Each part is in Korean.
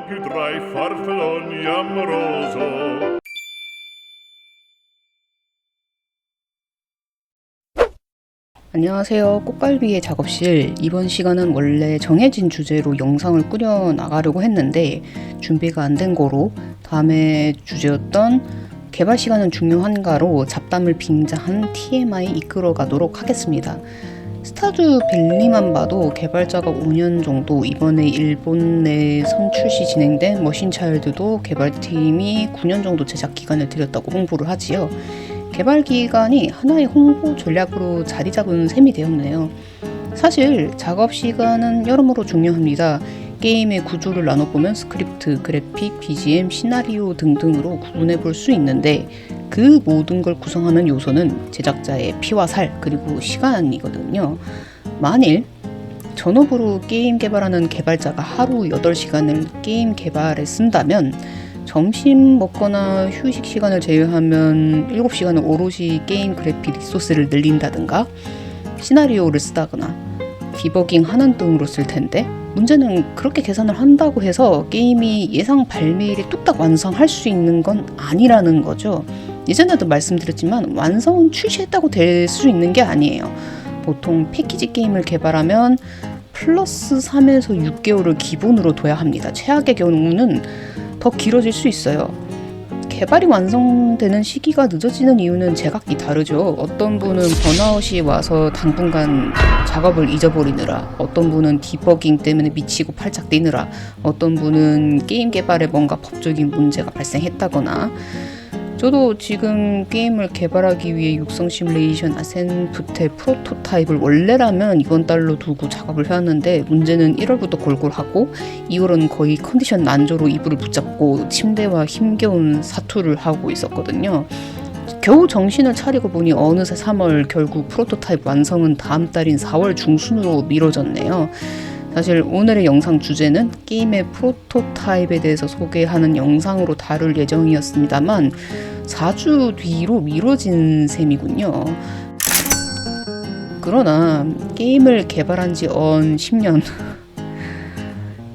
non più tra i farfalloni amoroso. 안녕하세요. 꽃갈비의 작업실. 이번 시간은 원래 정해진 주제로 영상을 꾸려 나가려고 했는데 준비가 안 된 거로 다음에 주제였던 개발 시간은 중요한가로 잡담을 빙자한 TMI 이끌어 가도록 하겠습니다. 스타듀 밸리만 봐도 개발자가 5년 정도, 이번에 일본 내 선출시 진행된 머신차일드도 개발팀이 9년 정도 제작 기간을 들였다고 홍보를 하지요. 개발 기간이 하나의 홍보 전략으로 자리 잡은 셈이 되었네요. 사실 작업 시간은 여러모로 중요합니다. 게임의 구조를 나눠보면 스크립트, 그래픽, BGM, 시나리오 등등으로 구분해 볼 수 있는데 그 모든 걸 구성하는 요소는 제작자의 피와 살 그리고 시간이거든요. 만일 전업으로 게임 개발하는 개발자가 하루 8시간을 게임 개발에 쓴다면 점심 먹거나 휴식 시간을 제외하면 7시간은 오롯이 게임 그래픽 리소스를 늘린다든가 시나리오를 쓰다거나 디버깅 하는 등으로 쓸 텐데, 문제는 그렇게 계산을 한다고 해서 게임이 예상 발매일에 뚝딱 완성할 수 있는 건 아니라는 거죠. 예전에도 말씀드렸지만 완성은 출시했다고 될 수 있는 게 아니에요. 보통 패키지 게임을 개발하면 플러스 3에서 6개월을 기본으로 둬야 합니다. 최악의 경우는 더 길어질 수 있어요. 개발이 완성되는 시기가 늦어지는 이유는 제각기 다르죠. 어떤 분은 번아웃이 와서 당분간 작업을 잊어버리느라, 어떤 분은 디버깅 때문에 미치고 팔짝 뛰느라, 어떤 분은 게임 개발에 뭔가 법적인 문제가 발생했다거나. 저도 지금 게임을 개발하기 위해 육성 시뮬레이션 아센프테 프로토타입을 원래라면 이번 달로 두고 작업을 해왔는데 문제는 1월부터 골골하고 2월은 거의 컨디션 난조로 이불을 붙잡고 침대와 힘겨운 사투를 하고 있었거든요. 겨우 정신을 차리고 보니 어느새 3월, 결국 프로토타입 완성은 다음 달인 4월 중순으로 미뤄졌네요. 사실 오늘의 영상 주제는 게임의 프로토타입에 대해서 소개하는 영상으로 다룰 예정이었습니다만 4주 뒤로 미뤄진 셈이군요. 그러나 게임을 개발한 지 언 10년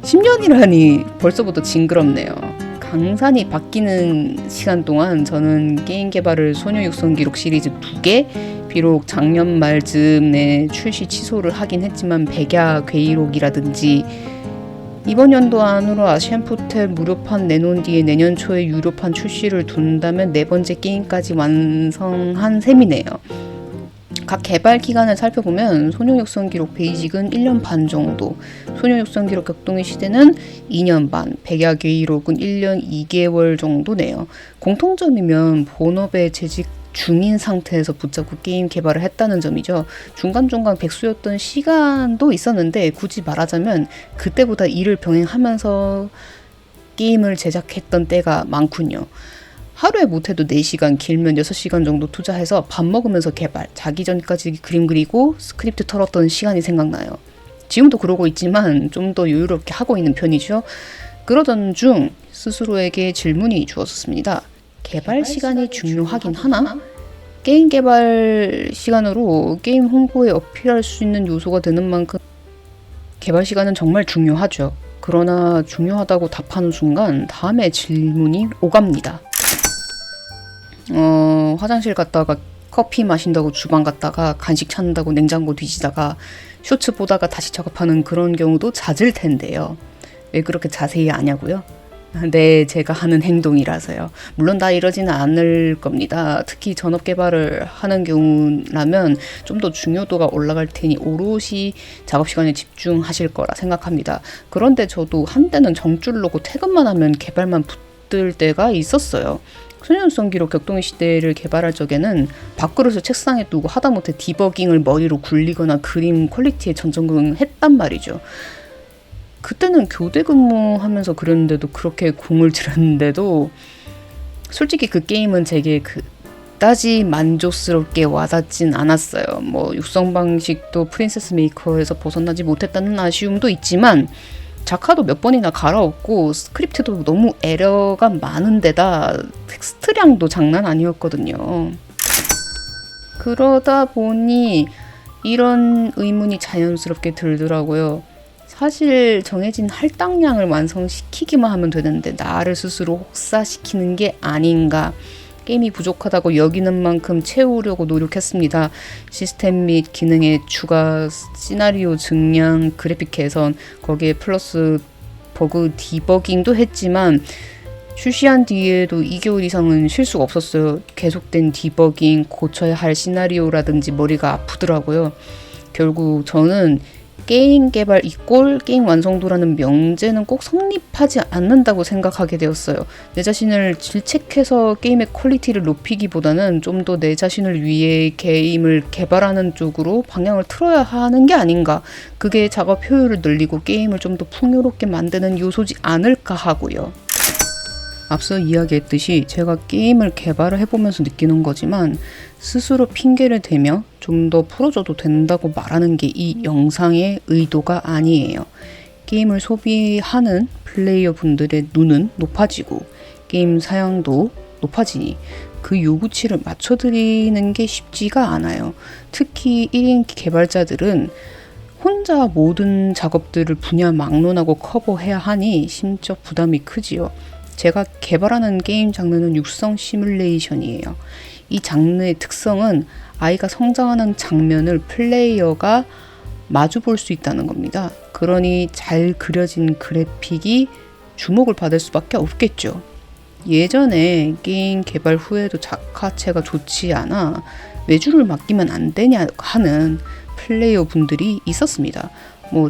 10년이라니 벌써부터 징그럽네요. 강산이 바뀌는 시간 동안 저는 게임 개발을 소녀 육성 기록 시리즈 2개, 비록 작년 말쯤에 출시 취소를 하긴 했지만 백야 괴이록이라든지 이번 연도 안으로 아시안푸테 무료판 내놓은 뒤에 내년 초에 유료판 출시를 둔다면 4번째 게임까지 완성한 셈이네요. 각 개발 기간을 살펴보면 소녀육성 기록 베이직은 1년 반 정도, 소녀육성 기록 격동의 시대는 2년 반, 백야 괴이록은 1년 2개월 정도네요. 공통점이면 본업에 재직 중인 상태에서 붙잡고 게임 개발을 했다는 점이죠. 중간중간 백수였던 시간도 있었는데 굳이 말하자면 그때보다 일을 병행하면서 게임을 제작했던 때가 많군요. 하루에 못해도 4시간, 길면 6시간 정도 투자해서 밥 먹으면서 개발, 자기 전까지 그림 그리고 스크립트 털었던 시간이 생각나요. 지금도 그러고 있지만 좀 더 여유롭게 하고 있는 편이죠. 그러던 중 스스로에게 질문이 주어졌습니다. 개발 시간이 중요하긴 하나? 게임 개발 시간으로 게임 홍보에 어필할 수 있는 요소가 되는 만큼 개발 시간은 정말 중요하죠. 그러나 중요하다고 답하는 순간 다음에 질문이 오갑니다. 화장실 갔다가 커피 마신다고 주방 갔다가 간식 찾는다고 냉장고 뒤지다가 쇼츠 보다가 다시 작업하는 그런 경우도 잦을 텐데요. 왜 그렇게 자세히 아냐고요? 네, 제가 하는 행동이라서요. 물론 다 이러지는 않을 겁니다. 특히 전업 개발을 하는 경우라면 좀 더 중요도가 올라갈 테니 오롯이 작업 시간에 집중하실 거라 생각합니다. 그런데 저도 한때는 정줄로고 퇴근만 하면 개발만 붙들 때가 있었어요. 소년성 기록 격동의 시대를 개발할 적에는 밥그릇을 책상에 두고 하다못해 디버깅을 머리로 굴리거나 그림 퀄리티에 전전긍긍했단 말이죠. 그때는 교대 근무하면서 그랬는데도 그렇게 공을 들였는데도 솔직히 그 게임은 제게 그다지 만족스럽게 와닿진 않았어요. 육성 방식도 프린세스 메이커에서 벗어나지 못했다는 아쉬움도 있지만 작화도 몇 번이나 갈아엎고 스크립트도 너무 에러가 많은 데다 텍스트량도 장난 아니었거든요. 그러다 보니 이런 의문이 자연스럽게 들더라고요. 사실 정해진 할당량을 완성시키기만 하면 되는데 나를 스스로 혹사시키는 게 아닌가. 게임이 부족하다고 여기는 만큼 채우려고 노력했습니다. 시스템 및 기능의 추가, 시나리오 증량, 그래픽 개선, 거기에 플러스 버그 디버깅도 했지만 출시한 뒤에도 2개월 이상은 쉴 수가 없었어요. 계속된 디버깅, 고쳐야 할 시나리오라든지 머리가 아프더라고요. 결국 저는 게임 개발 이꼴 게임 완성도라는 명제는 꼭 성립하지 않는다고 생각하게 되었어요. 내 자신을 질책해서 게임의 퀄리티를 높이기보다는 좀 더 내 자신을 위해 게임을 개발하는 쪽으로 방향을 틀어야 하는 게 아닌가. 그게 작업 효율을 늘리고 게임을 좀 더 풍요롭게 만드는 요소지 않을까 하고요. 앞서 이야기했듯이 제가 게임을 개발을 해보면서 느끼는 거지만 스스로 핑계를 대며 좀 더 풀어줘도 된다고 말하는 게 이 영상의 의도가 아니에요. 게임을 소비하는 플레이어 분들의 눈은 높아지고 게임 사양도 높아지니 그 요구치를 맞춰드리는 게 쉽지가 않아요. 특히 1인 개발자들은 혼자 모든 작업들을 분야 막론하고 커버해야 하니 심적 부담이 크지요. 제가 개발하는 게임 장르는 육성 시뮬레이션이에요. 이 장르의 특성은 아이가 성장하는 장면을 플레이어가 마주 볼 수 있다는 겁니다. 그러니 잘 그려진 그래픽이 주목을 받을 수밖에 없겠죠. 예전에 게임 개발 후에도 작화체가 좋지 않아 외주를 맡기면 안 되냐 하는 플레이어 분들이 있었습니다.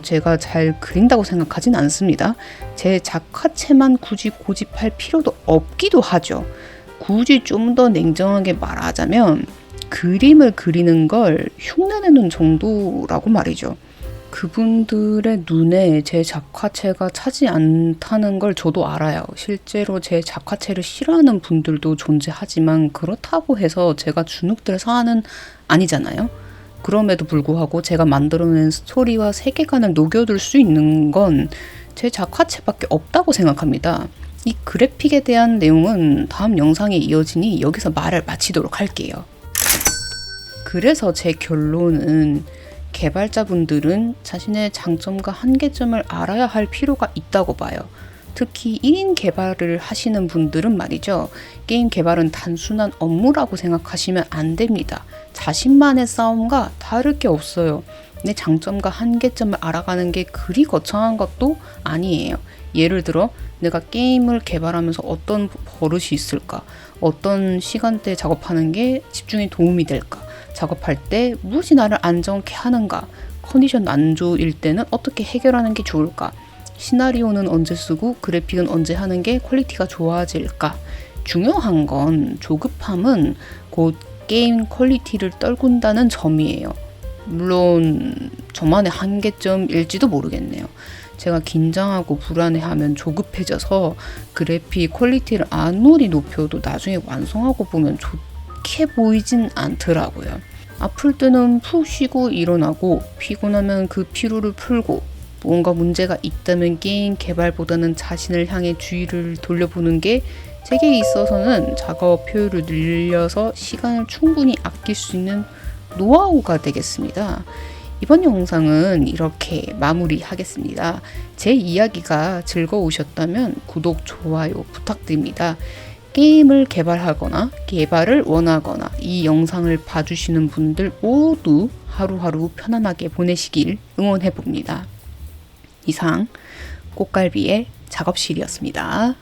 제가 잘 그린다고 생각하진 않습니다. 제 작화체만 굳이 고집할 필요도 없기도 하죠. 굳이 좀 더 냉정하게 말하자면 그림을 그리는 걸 흉내내는 정도라고 말이죠. 그분들의 눈에 제 작화체가 차지 않다는 걸 저도 알아요. 실제로 제 작화체를 싫어하는 분들도 존재하지만 그렇다고 해서 제가 주눅들 사안은 아니잖아요. 그럼에도 불구하고 제가 만들어낸 스토리와 세계관을 녹여둘 수 있는 건 제 작화체밖에 없다고 생각합니다. 이 그래픽에 대한 내용은 다음 영상에 이어지니 여기서 말을 마치도록 할게요. 그래서 제 결론은 개발자분들은 자신의 장점과 한계점을 알아야 할 필요가 있다고 봐요. 특히 1인 개발을 하시는 분들은 말이죠. 게임 개발은 단순한 업무라고 생각하시면 안 됩니다. 자신만의 싸움과 다를 게 없어요. 내 장점과 한계점을 알아가는 게 그리 거창한 것도 아니에요. 예를 들어 내가 게임을 개발하면서 어떤 버릇이 있을까? 어떤 시간대에 작업하는 게 집중에 도움이 될까? 작업할 때 무엇이 나를 안정케 하는가? 컨디션 안 좋을 때는 어떻게 해결하는 게 좋을까? 시나리오는 언제 쓰고 그래픽은 언제 하는 게 퀄리티가 좋아질까? 중요한 건 조급함은 곧 게임 퀄리티를 떨군다는 점이에요. 물론 저만의 한계점일지도 모르겠네요. 제가 긴장하고 불안해하면 조급해져서 그래픽 퀄리티를 아무리 높여도 나중에 완성하고 보면 좋게 보이진 않더라고요. 아플 때는 푹 쉬고 일어나고 피곤하면 그 피로를 풀고 뭔가 문제가 있다면 게임 개발보다는 자신을 향해 주의를 돌려보는 게 제게 있어서는 작업 효율을 늘려서 시간을 충분히 아낄 수 있는 노하우가 되겠습니다. 이번 영상은 이렇게 마무리하겠습니다. 제 이야기가 즐거우셨다면 구독, 좋아요 부탁드립니다. 게임을 개발하거나 개발을 원하거나 이 영상을 봐주시는 분들 모두 하루하루 편안하게 보내시길 응원해봅니다. 이상 꽃갈비의 작업실이었습니다.